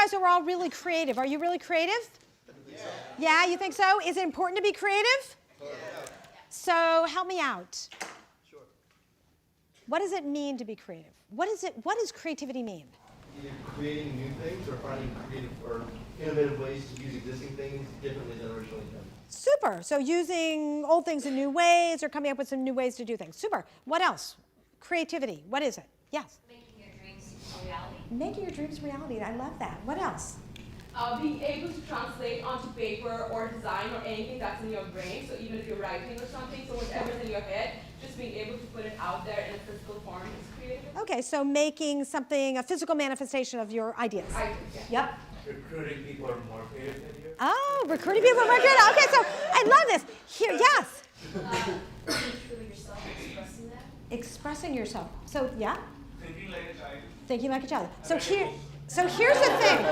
guys are all really creative. Are you really creative? Yeah, you think so? Is it important to be creative? Yeah. So help me out. Sure. What does it mean to be creative? What does creativity mean? Either creating new things or finding creative or innovative ways to use existing things differently than originally done. Super. So using old things in new ways or coming up with some new ways to do things. Super. What else? Creativity. What is it? Yes? Making your dreams a reality. Making your dreams a reality. I love that. What else? Being able to translate onto paper or design or anything that's in your brain. So even if you're writing or something, so whatever's in your head, just being able to put it out there in a physical form is creative. Okay, so making something, a physical manifestation of your ideas. Ideas, yeah. Yep. Recruiting people are more creative than you. Oh, recruiting people are more creative. Okay, so I love this. Here, yes? Being true to yourself and expressing that. Expressing yourself. So, yeah? Thinking like a child. Thinking like a child. So here's the thing.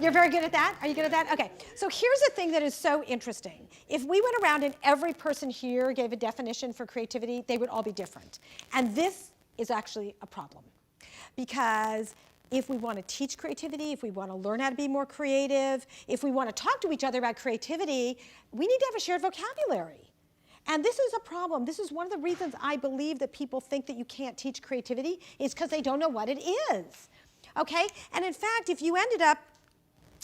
You're very good at that? Are you good at that? Okay. So here's the thing that is so interesting. If we went around and every person here gave a definition for creativity, they would all be different. And this is actually a problem. Because if we want to teach creativity, if we want to learn how to be more creative, if we want to talk to each other about creativity, we need to have a shared vocabulary. And this is a problem. This is one of the reasons I believe that people think that you can't teach creativity is because they don't know what it is. Okay? And in fact, if you ended up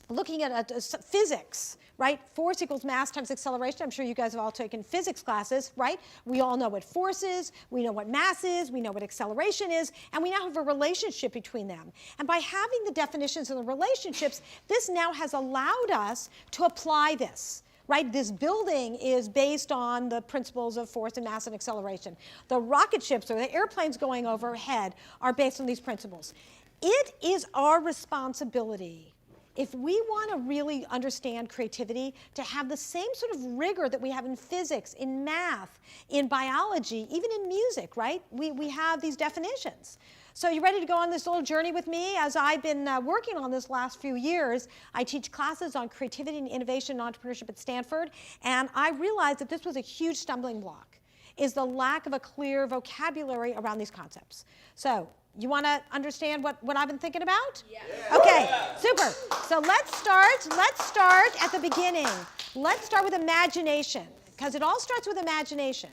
looking at physics, right? Force equals mass times acceleration. I'm sure you guys have all taken physics classes, right? We all know what force is, we know what mass is, we know what acceleration is, and we now have a relationship between them. And by having the definitions of the relationships, this now has allowed us to apply this. Right? This building is based on the principles of force and mass and acceleration. The rocket ships or the airplanes going overhead are based on these principles. It is our responsibility, if we want to really understand creativity, to have the same sort of rigor that we have in physics, in math, in biology, even in music, right? We have these definitions. So you ready to go on this little journey with me? As I've been working on this last few years, I teach classes on creativity and innovation and entrepreneurship at Stanford, and I realized that this was a huge stumbling block, is the lack of a clear vocabulary around these concepts. So you want to understand what I've been thinking about? Yeah. Okay, super. So let's start at the beginning. Let's start with imagination, because it all starts with imagination.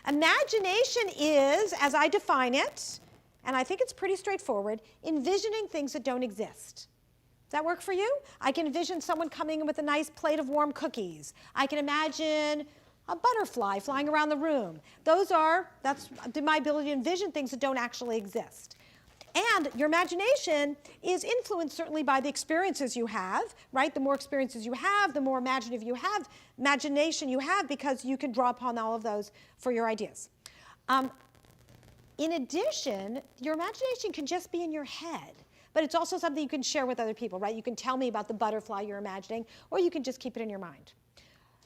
Imagination is, as I define it, and I think it's pretty straightforward, envisioning things that don't exist. Does that work for you? I can envision someone coming in with a nice plate of warm cookies. I can imagine a butterfly flying around the room. That's my ability to envision things that don't actually exist. And your imagination is influenced certainly by the experiences you have, right? The more experiences you have, the more imagination you have, because you can draw upon all of those for your ideas. In addition, your imagination can just be in your head, but it's also something you can share with other people, right? You can tell me about the butterfly you're imagining, or you can just keep it in your mind.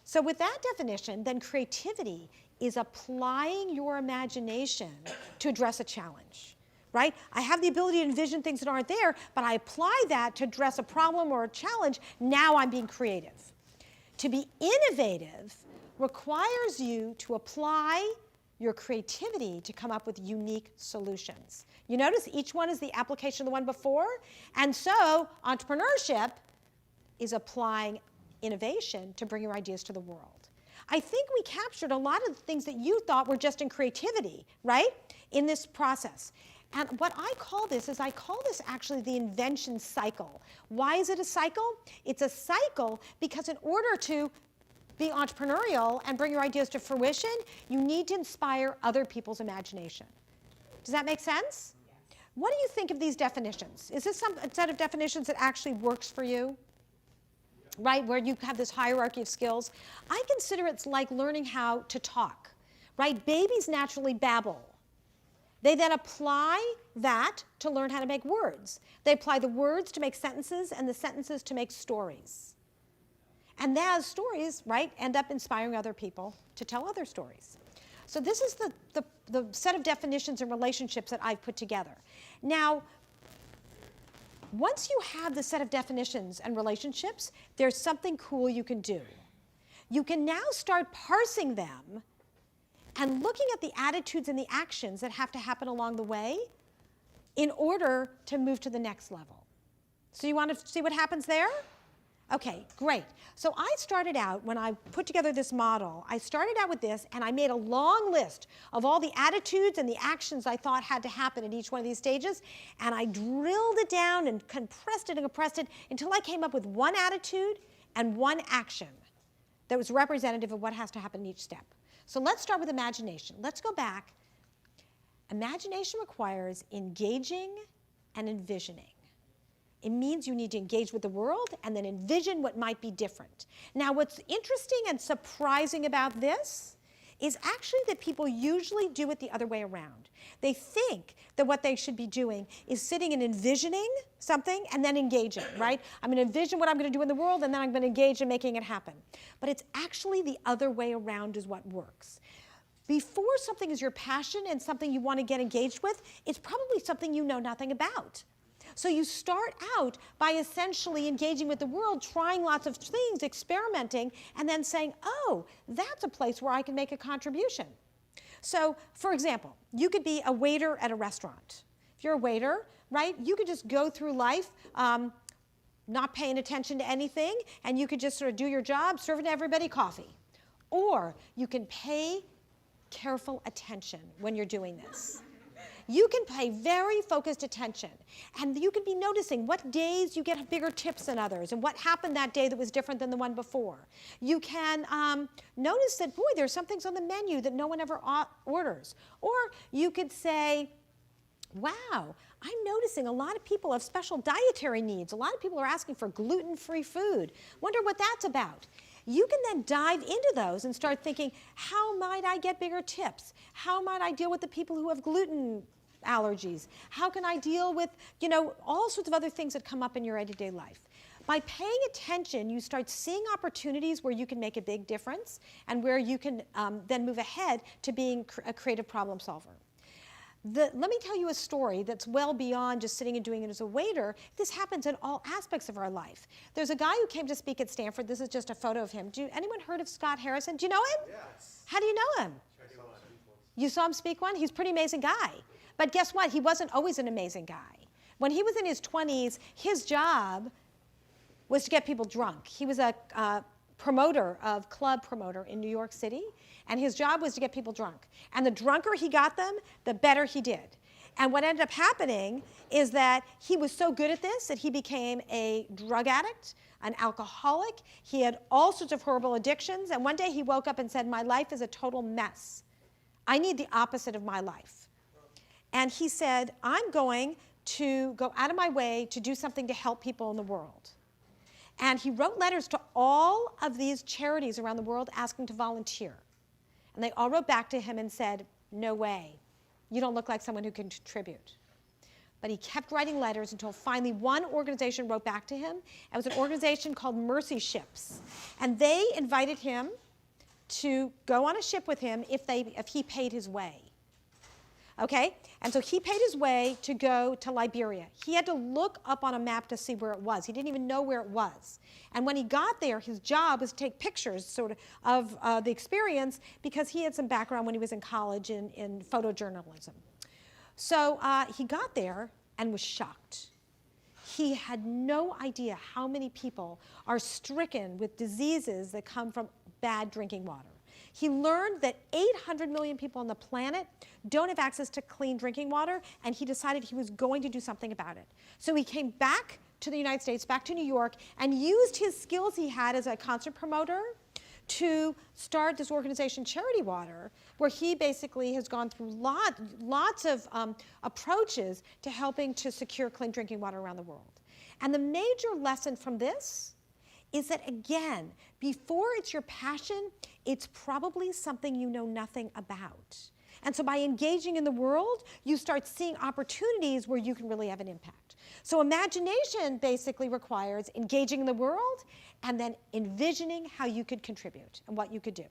So with that definition, then creativity is applying your imagination to address a challenge, right? I have the ability to envision things that aren't there, but I apply that to address a problem or a challenge. Now I'm being creative. To be innovative requires you to apply your creativity to come up with unique solutions. You notice each one is the application of the one before, and so entrepreneurship is applying innovation to bring your ideas to the world. I think we captured a lot of the things that you thought were just in creativity, right, in this process. And what I call this actually the invention cycle. Why is it a cycle? It's a cycle because in order to be entrepreneurial and bring your ideas to fruition, you need to inspire other people's imagination. Does that make sense? Yes. What do you think of these definitions? Is this a set of definitions that actually works for you? Right, where you have this hierarchy of skills? I consider it's like learning how to talk, right? Babies naturally babble. They then apply that to learn how to make words. They apply the words to make sentences and the sentences to make stories. And those stories, right, end up inspiring other people to tell other stories. So this is the set of definitions and relationships that I've put together. Now, once you have the set of definitions and relationships, there's something cool you can do. You can now start parsing them and looking at the attitudes and the actions that have to happen along the way in order to move to the next level. So you want to see what happens there? Okay, great. So I started out, when I put together this model, I started out with this, and I made a long list of all the attitudes and the actions I thought had to happen at each one of these stages, and I drilled it down and compressed it and compressed it until I came up with one attitude and one action that was representative of what has to happen in each step. So let's start with imagination. Let's go back. Imagination requires engaging and envisioning. It means you need to engage with the world and then envision what might be different. Now, what's interesting and surprising about this is actually that people usually do it the other way around. They think that what they should be doing is sitting and envisioning something and then engaging, right? I'm going to envision what I'm going to do in the world, and then I'm going to engage in making it happen. But it's actually the other way around is what works. Before something is your passion and something you want to get engaged with, it's probably something you know nothing about. So you start out by essentially engaging with the world, trying lots of things, experimenting, and then saying, oh, that's a place where I can make a contribution. So, for example, you could be a waiter at a restaurant. If you're a waiter, right, you could just go through life not paying attention to anything, and you could just sort of do your job, serving everybody coffee. Or you can pay careful attention when you're doing this. You can pay very focused attention, and you can be noticing what days you get bigger tips than others and what happened that day that was different than the one before. You can notice that, boy, there's some things on the menu that no one ever orders. Or you could say, wow, I'm noticing a lot of people have special dietary needs. A lot of people are asking for gluten-free food. Wonder what that's about. You can then dive into those and start thinking, how might I get bigger tips? How might I deal with the people who have gluten allergies? How can I deal with, all sorts of other things that come up in your everyday life? By paying attention, you start seeing opportunities where you can make a big difference and where you can then move ahead to being a creative problem solver. Let me tell you a story that's well beyond just sitting and doing it as a waiter. This happens in all aspects of our life. There's a guy who came to speak at Stanford. This is just a photo of him. Anyone heard of Scott Harrison? Do you know him? Yes. How do you know him? You saw him speak once? He's a pretty amazing guy. But guess what? He wasn't always an amazing guy. When he was in his 20s, his job was to get people drunk. He was a club promoter in New York City, and his job was to get people drunk. And the drunker he got them, the better he did. And what ended up happening is that he was so good at this that he became a drug addict, an alcoholic. He had all sorts of horrible addictions, and one day he woke up and said, my life is a total mess. I need the opposite of my life. And he said, I'm going to go out of my way to do something to help people in the world. And he wrote letters to all of these charities around the world asking to volunteer. And they all wrote back to him and said, no way. You don't look like someone who can contribute. But he kept writing letters until finally one organization wrote back to him. It was an organization called Mercy Ships. And they invited him to go on a ship with him if he paid his way. Okay? And so he paid his way to go to Liberia. He had to look up on a map to see where it was. He didn't even know where it was. And when he got there, his job was to take pictures sort of the experience because he had some background when he was in college in photojournalism. So he got there and was shocked. He had no idea how many people are stricken with diseases that come from bad drinking water. He learned that 800 million people on the planet don't have access to clean drinking water, and he decided he was going to do something about it. So he came back to the United States, back to New York, and used his skills he had as a concert promoter to start this organization, Charity Water, where he basically has gone through lots of approaches to helping to secure clean drinking water around the world. And the major lesson from this is that, again, before it's your passion, it's probably something you know nothing about. And so by engaging in the world, you start seeing opportunities where you can really have an impact. So imagination basically requires engaging in the world and then envisioning how you could contribute and what you could do.